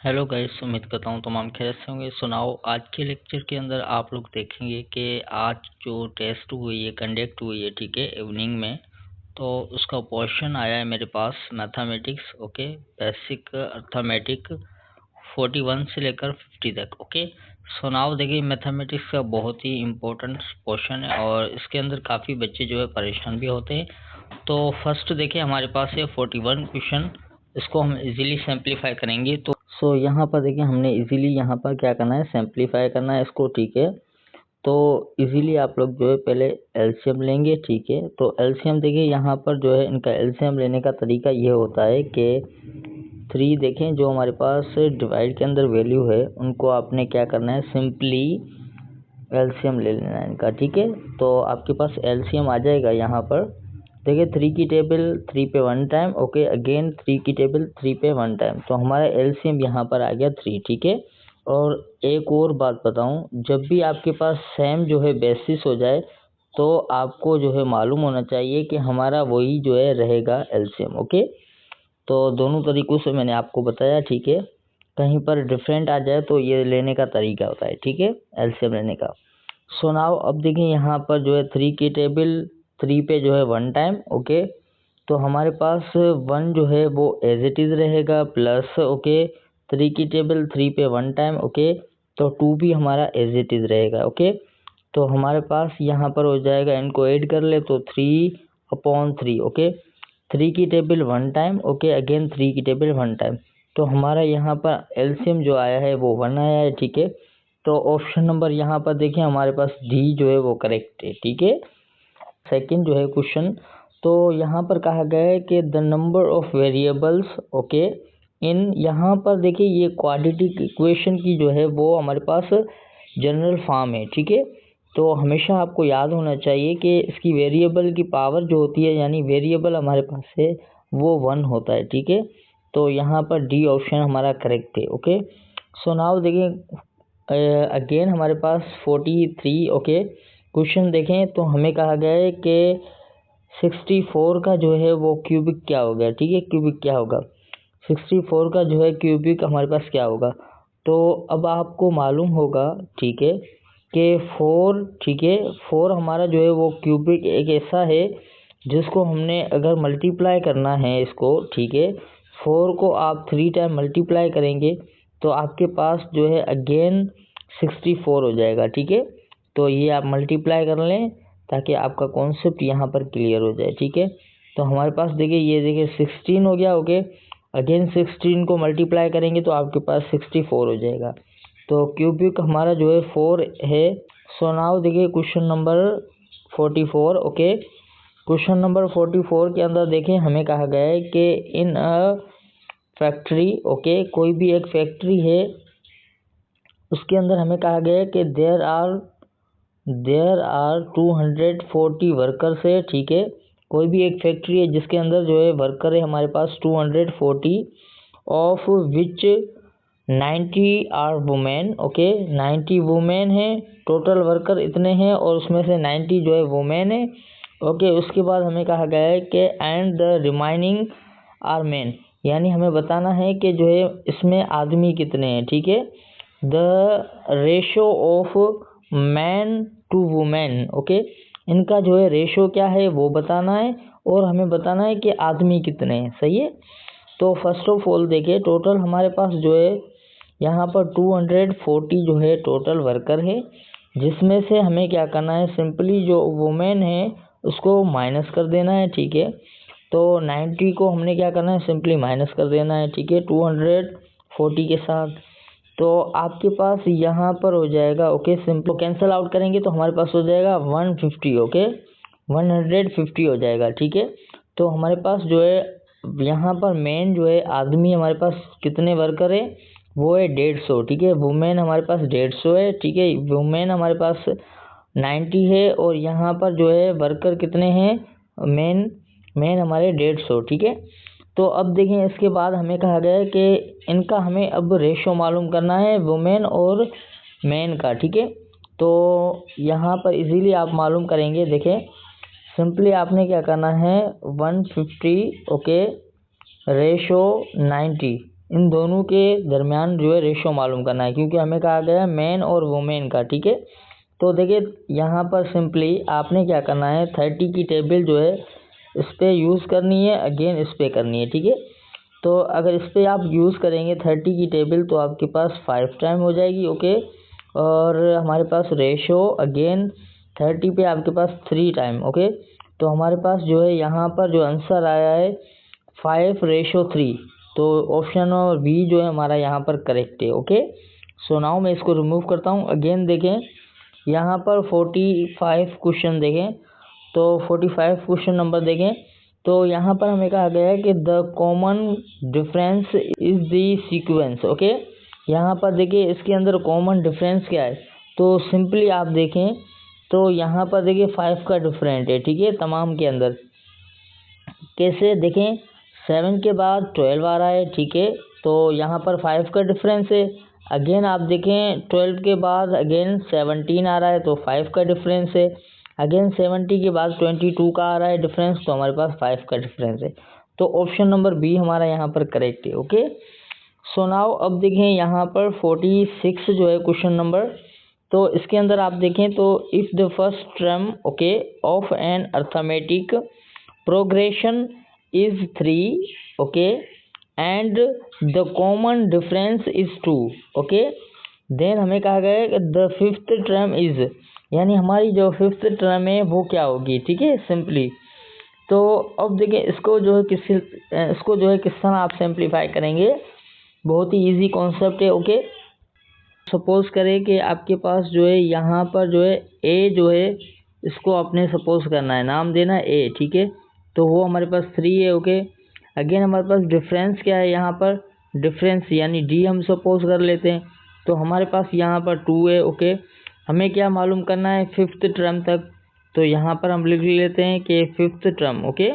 Hello guys, उम्मीद करता हूँ तमाम खैरियत से होंगे। सुनाओ, आज के लेक्चर के अंदर आप लोग देखेंगे कि आज जो टेस्ट हुई है, कंडक्ट हुई है, ठीक है, इवनिंग में, तो उसका क्वेश्चन आया है मेरे पास मैथमेटिक्स, ओके, बेसिक अर्थमेटिक 41 से लेकर 50 तक। ओके, सुनाओ, देखिए मैथमेटिक्स का बहुत ही इम्पोर्टेंट क्वेश्चन है और इसके अंदर काफ़ी बच्चे जो है परेशान भी होते हैं। तो फर्स्ट देखिए हमारे पास है 41 क्वेश्चन, इसको हम इजीली सिंप्लीफाई करेंगे। तो यहाँ पर देखिए हमने इजीली यहाँ पर क्या करना है, सिंप्लीफाई करना है इसको, ठीक है। तो इजीली आप लोग जो है पहले एलसीएम लेंगे, ठीक है। तो एलसीएम देखिए यहाँ पर जो है इनका एलसीएम लेने का तरीका ये होता है कि 3 देखें जो हमारे पास डिवाइड के अंदर वैल्यू है उनको आपने क्या करना है, सिंपली एलसीएम ले लेना है इनका, ठीक है। तो आपके पास एलसीएम आ जाएगा यहाँ पर, देखिए 3 की टेबल 3 पे 1 टाइम, ओके, अगेन 3 की टेबल 3 पे 1 टाइम, तो हमारा एलसीएम यहाँ पर आ गया 3, ठीक है। और एक और बात बताऊँ, जब भी आपके पास सेम जो है बेसिस हो जाए तो आपको जो है मालूम होना चाहिए कि हमारा वही जो है रहेगा एलसीएम, ओके। तो दोनों तरीक़ों से मैंने आपको बताया, ठीक है। कहीं पर डिफरेंट आ जाए तो ये लेने का तरीका होता है, ठीक है, एलसीएम लेने का। सो नाउ अब देखिए यहाँ पर जो है 3 की टेबल 3 पे जो है 1 टाइम, ओके। तो हमारे पास 1 जो है वो एज इट इज़ रहेगा, प्लस ओके 3 की टेबल 3 पे 1 टाइम, ओके। तो 2 भी हमारा एज इट इज़ रहेगा, ओके। तो हमारे पास यहाँ पर हो जाएगा, इनको ऐड कर ले तो 3/3, ओके। 3 की टेबल 1 टाइम, ओके, अगेन 3 की टेबल 1 टाइम, तो हमारा यहाँ पर एलसीएम जो आया है वो 1 आया है, ठीक है। तो ऑप्शन नंबर यहाँ पर देखिए हमारे पास डी जो है वो करेक्ट है, ठीक है। सेकंड जो है क्वेश्चन, तो यहाँ पर कहा गया है कि the number of variables, okay, in, यहाँ पर देखिए ये क्वाड्रेटिक इक्वेशन की जो है वो हमारे पास जनरल फॉर्म है, ठीक है। तो हमेशा आपको याद होना चाहिए कि इसकी वेरिएबल की पावर जो होती है, यानी वेरिएबल हमारे पास है वो 1 होता है, ठीक है। तो यहाँ पर डी ऑप्शन हमारा करेक्ट है, ओके। सो नाउ देखिए अगेन हमारे पास 43, ओके, क्वेश्चन देखें तो हमें कहा गया है कि 64 का जो है वो क्यूबिक क्या होगा, ठीक है, क्यूबिक क्या होगा, 64 का जो है क्यूबिक हमारे पास क्या होगा। तो अब आपको मालूम होगा, ठीक है, कि 4, ठीक है, 4 हमारा जो है वो क्यूबिक एक ऐसा है जिसको हमने अगर मल्टीप्लाई करना है इसको, ठीक है, 4 को आप 3 टाइम मल्टीप्लाई करेंगे तो आपके पास जो है अगेन 64 हो जाएगा, ठीक है। तो ये आप मल्टीप्लाई कर लें ताकि आपका कॉन्सेप्ट यहाँ पर क्लियर हो जाए, ठीक है। तो हमारे पास देखिए ये देखिए 16 हो गया, ओके, अगेन 16 को मल्टीप्लाई करेंगे तो आपके पास 64 हो जाएगा। तो क्यूबिक हमारा जो है 4 है। सो नाउ देखिए question number 44, okay, question number 44 के अंदर देखें हमें कहा गया है कि इन अ फैक्ट्री, ओके, कोई भी एक फैक्ट्री है उसके अंदर हमें कहा गया है कि देयर आर 240 वर्कर्स है, ठीक है। कोई भी एक फैक्ट्री है जिसके अंदर जो है वर्कर है हमारे पास 240, of which 90 are women, okay, 90 women है, टोटल वर्कर इतने हैं और उसमें से 90 जो है वुमेन है, ओके। उसके बाद हमें कहा गया है कि and the remaining are men, यानी हमें बताना है कि जो है इसमें आदमी कितने हैं, ठीक है। The ratio of man to women, okay, इनका जो है रेशो क्या है वो बताना है और हमें बताना है कि आदमी कितने हैं, सही है। तो फर्स्ट ऑफ ऑल देखिए टोटल हमारे पास जो है यहाँ पर 240 जो है टोटल वर्कर है, जिसमें से हमें क्या करना है, सिंपली जो वुमेन है उसको माइनस कर देना है, ठीक है। तो 90 को हमने क्या करना है, सिंपली माइनस कर देना है, ठीक है, 240 के साथ। तो आपके पास यहाँ पर हो जाएगा, ओके, सिंपल कैंसिल आउट करेंगे तो हमारे पास हो जाएगा 150, ओके, 150 हो जाएगा, ठीक है। तो हमारे पास जो है यहाँ पर मेन जो है आदमी हमारे पास कितने वर्कर है वो है 150, ठीक है। वुमेन हमारे पास 150 है, ठीक है, वुमेन हमारे पास 90 है और यहाँ पर जो है वर्कर कितने हैं, मेन हमारे 150, ठीक है। तो अब देखें इसके बाद हमें कहा गया है कि इनका हमें अब रेशो मालूम करना है वुमेन और मेन का, ठीक है। तो यहाँ पर इजीली आप मालूम करेंगे, देखें सिंपली आपने क्या करना है 150, ओके, रेशो 90, इन दोनों के दरमियान जो है रेशो मालूम करना है, क्योंकि हमें कहा गया है मैन और वुमेन का, ठीक है। तो देखिए यहाँ पर सिंपली आपने क्या करना है, 30 की टेबल जो है इस पर यूज़ करनी है, अगेन इस पर करनी है, ठीक है। तो अगर इस पर आप यूज़ करेंगे 30 की टेबल तो आपके पास 5 टाइम हो जाएगी, ओके। और हमारे पास रेशो अगेन 30 पे आपके पास 3 टाइम, ओके। तो हमारे पास जो है यहाँ पर जो आंसर आया है 5:3। तो ऑप्शन और बी जो है हमारा यहाँ पर करेक्ट है, ओके। सो नाउ मैं इसको रिमूव करता हूँ। अगेन देखें यहाँ पर 45 क्वेश्चन देखें, तो 45 क्वेश्चन नंबर देखें, तो यहाँ पर हमें कहा गया है कि the common difference is the sequence, okay. यहाँ पर देखिए इसके अंदर कॉमन डिफरेंस क्या है, तो सिंपली आप देखें तो यहाँ पर देखिए 5 का डिफरेंट है, ठीक है, तमाम के अंदर। कैसे देखें, 7 के बाद 12 आ रहा है, ठीक है, तो यहाँ पर 5 का डिफरेंस है। अगेन आप देखें 12 के बाद अगेन 17 आ रहा है, तो 5 का डिफरेंस है। अगेन 70 के बाद 22 का आ रहा है डिफरेंस, तो हमारे पास 5 का डिफरेंस है। तो ऑप्शन नंबर बी हमारा यहाँ पर करेक्ट है, ओके। सो नाउ अब देखें यहाँ पर 46 जो है क्वेश्चन नंबर, तो इसके अंदर आप देखें तो if the first term, okay, of an arithmetic progression is 3, okay, and the common difference is 2, okay, then हमें कहा गया है कि the fifth term is, यानी हमारी जो फिफ्थ टर्म है वो क्या होगी, ठीक है, सिंपली। तो अब देखिए इसको जो है किस तरह आप सिंप्लीफाई करेंगे, बहुत ही इजी कॉन्सेप्ट है, ओके। सपोज करें कि आपके पास जो है यहाँ पर जो है ए जो है इसको आपने सपोज करना है, नाम देना है ए, ठीक है, तो वो हमारे पास 3 है, ओके। अगेन हमारे पास डिफरेंस क्या है, यहाँ पर डिफरेंस यानी डी हम सपोज कर लेते हैं, तो हमारे पास यहाँ पर 2 है, ओके। हमें क्या मालूम करना है, फिफ्थ टर्म तक, तो यहाँ पर हम लिख लेते हैं कि fifth term, okay.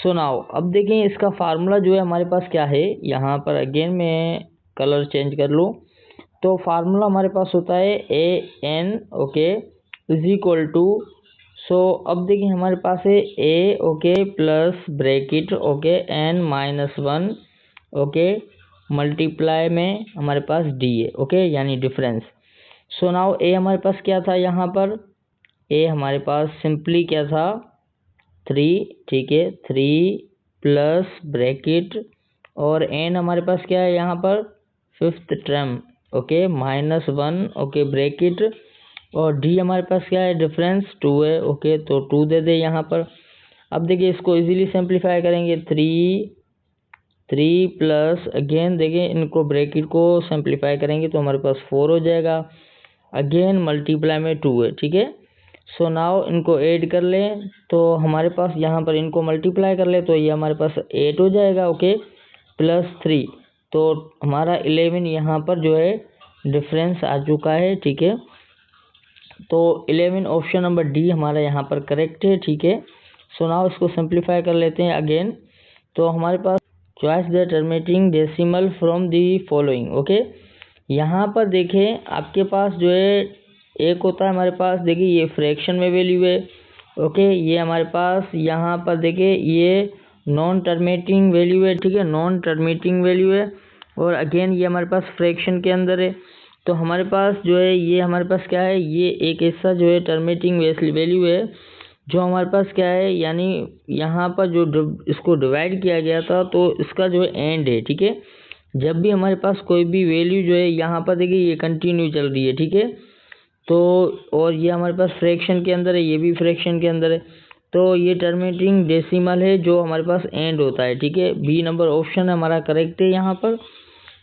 So now अब देखें इसका फार्मूला जो है हमारे पास क्या है, यहाँ पर अगेन मैं कलर चेंज कर लूँ, तो फार्मूला हमारे पास होता है a n, okay, is equal to, so अब देखिए हमारे पास है a, okay, plus bracket, okay, n -1, okay, multiply में हमारे पास डी है, ओके, यानी डिफरेंस। सो नाउ ए हमारे पास क्या था, यहाँ पर ए हमारे पास सिंपली क्या था 3, ठीक है, 3 प्लस ब्रैकेट, और एन हमारे पास क्या है यहाँ पर fifth term, okay, -1, okay, bracket, और डी हमारे पास क्या है डिफरेंस 2 है, ओके, तो 2 दे दे यहाँ पर। अब देखिए इसको इजीली सिंप्लीफाई करेंगे, 3 प्लस अगेन देखिए इनको ब्रैकेट को सिंप्लीफाई करेंगे तो हमारे पास 4 हो जाएगा, अगेन मल्टीप्लाई में 2 है, ठीक है। सो नाउ इनको ऐड कर लें तो हमारे पास यहाँ पर इनको मल्टीप्लाई कर ले तो ये हमारे पास 8 हो जाएगा, ओके, प्लस 3, तो हमारा 11 यहाँ पर जो है डिफरेंस आ चुका है, ठीक है। तो 11 ऑप्शन नंबर डी हमारा यहाँ पर करेक्ट है, ठीक है। सो नाउ इसको सिंप्लीफाई कर लेते हैं अगेन, तो हमारे पास choice the terminating decimal from the following, okay. यहाँ पर देखें आपके पास जो है एक होता है हमारे पास, देखिए ये फ्रैक्शन में वैल्यू है, ओके, ये हमारे पास यहाँ पर देखिए ये नॉन टर्मिनेटिंग वैल्यू है, ठीक है, नॉन टर्मिनेटिंग वैल्यू है, और अगेन ये हमारे पास फ्रैक्शन के अंदर है। तो हमारे पास जो है ये हमारे पास क्या है, ये एक ऐसा जो है टर्मिनेटिंग वैल्यू है जो हमारे पास क्या है, यानी यहाँ पर जो इसको डिवाइड किया गया था तो इसका जो है एंड है, ठीक है। जब भी हमारे पास कोई भी वैल्यू जो है यहाँ पर देखिए ये कंटिन्यू चल रही है, ठीक है, तो और ये हमारे पास फ्रैक्शन के अंदर है, ये भी फ्रैक्शन के अंदर है, तो ये टर्मिनेटिंग डेसिमल है जो हमारे पास एंड होता है, ठीक है। बी नंबर ऑप्शन हमारा करेक्ट है यहाँ पर,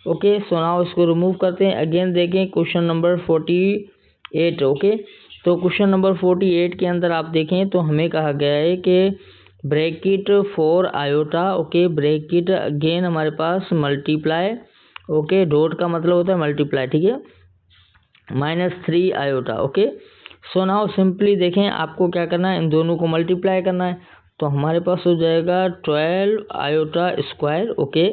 ओके। सो नाउ इसको रिमूव करते हैं, अगेन देखें क्वेश्चन नंबर 48, ओके। तो क्वेश्चन नंबर 48 के अंदर आप देखें तो हमें कहा गया है कि bracket 4 iota, okay, bracket again हमारे पास मल्टीप्लाई, ओके, डॉट का मतलब होता है मल्टीप्लाई, ठीक है, -3 iota, okay. So now simply देखें आपको क्या करना है, इन दोनों को मल्टीप्लाई करना है, तो हमारे पास हो जाएगा 12 iota square, okay.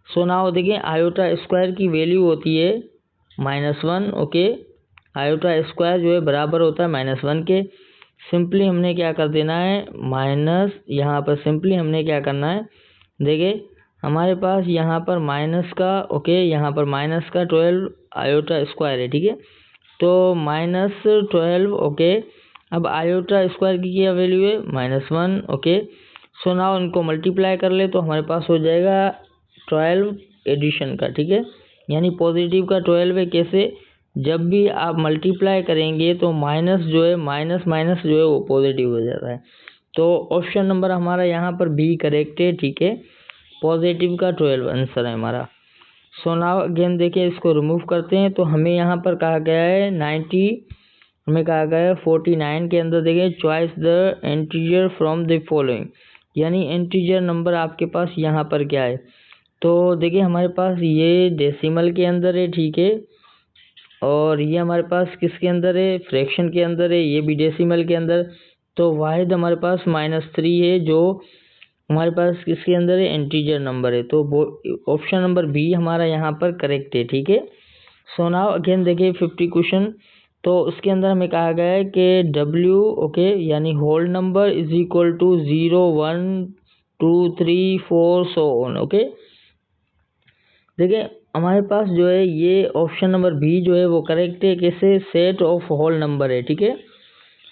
So now देखिए आयोटा स्क्वायर की वैल्यू होती है -1, ओके, आयोटा स्क्वायर जो है बराबर होता है -1 के। सिंपली हमने क्या कर देना है माइनस, यहाँ पर सिंपली हमने क्या करना है, देखिए हमारे पास यहाँ पर माइनस का ओके, यहाँ पर माइनस का 12 आयोटा स्क्वायर है, ठीक है। तो -12 ओके। अब आयोटा स्क्वायर की क्या वैल्यू है, -1 ओके। सो नाउ इनको मल्टीप्लाई कर ले तो हमारे पास हो जाएगा 12 एडिशन का, ठीक है, यानी पॉजिटिव का 12 है। कैसे, जब भी आप मल्टीप्लाई करेंगे तो माइनस जो है, माइनस माइनस जो है वो पॉजिटिव हो जाता है। तो ऑप्शन नंबर हमारा यहाँ पर बी करेक्ट है, ठीक है, पॉजिटिव का 12 आंसर है हमारा। सो नाउ अगेन देखिए, इसको रिमूव करते हैं तो हमें यहाँ पर कहा गया है 90, हमें कहा गया है 49 के अंदर देखिए choice the integer from the following, यानी इंटीजर नंबर आपके पास यहाँ पर क्या है। तो देखिए हमारे पास ये डेसिमल के अंदर है, ठीक है, और ये हमारे पास किसके अंदर है, फ्रैक्शन के अंदर है, ये भी डेसिमल के अंदर। तो वाहिद हमारे पास -3 है जो हमारे पास किसके अंदर है, इंटीजर नंबर है। तो ऑप्शन नंबर बी हमारा यहाँ पर करेक्ट है, ठीक है। सो नाउ अगेन देखिए 50 क्वेश्चन, तो उसके अंदर हमें कहा गया है कि W ओके, यानी whole number is equal to 0 1 2 3 4 so on okay. देखिए हमारे पास जो है ये ऑप्शन नंबर बी जो है वो करेक्ट है, कैसे, सेट ऑफ होल नंबर है, ठीक है।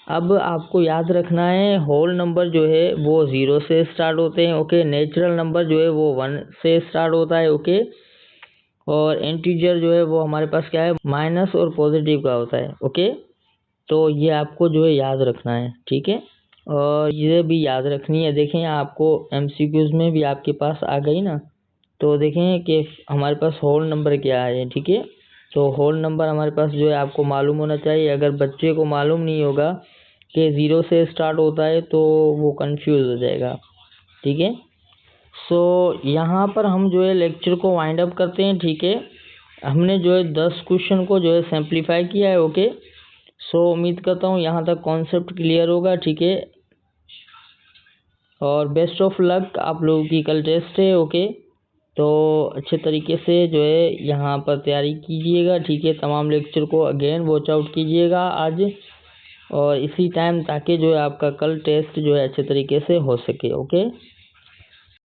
अब आपको याद रखना है होल नंबर जो है वो 0 से स्टार्ट होते हैं, ओके। नेचुरल नंबर जो है वो 1 से स्टार्ट होता है, ओके। और इंटीजर जो है वो हमारे पास क्या है, माइनस और पॉजिटिव का होता है, ओके। तो ये आपको जो है याद रखना है, ठीक है, और ये भी याद रखनी है। देखें आपको MCQs में भी आपके पास आ गई ना, तो देखें कि हमारे पास होल नंबर क्या है, ठीक है। तो होल नंबर हमारे पास जो है आपको मालूम होना चाहिए। अगर बच्चे को मालूम नहीं होगा कि 0 से स्टार्ट होता है तो वो कंफ्यूज हो जाएगा, ठीक है। सो यहाँ पर हम जो है लेक्चर को वाइंड अप करते हैं, ठीक है। हमने जो है 10 क्वेश्चन को जो है सिंप्लीफाई किया है, ओके। सो उम्मीद करता हूँ यहाँ तक कॉन्सेप्ट क्लियर होगा, ठीक है। और बेस्ट ऑफ लक, आप लोगों की कल टेस्ट है, ओके। तो अच्छे तरीके से जो है यहाँ पर तैयारी कीजिएगा, ठीक है। तमाम लेक्चर को अगेन वॉच आउट कीजिएगा आज और इसी टाइम, ताकि जो है आपका कल टेस्ट जो है अच्छे तरीके से हो सके, ओके।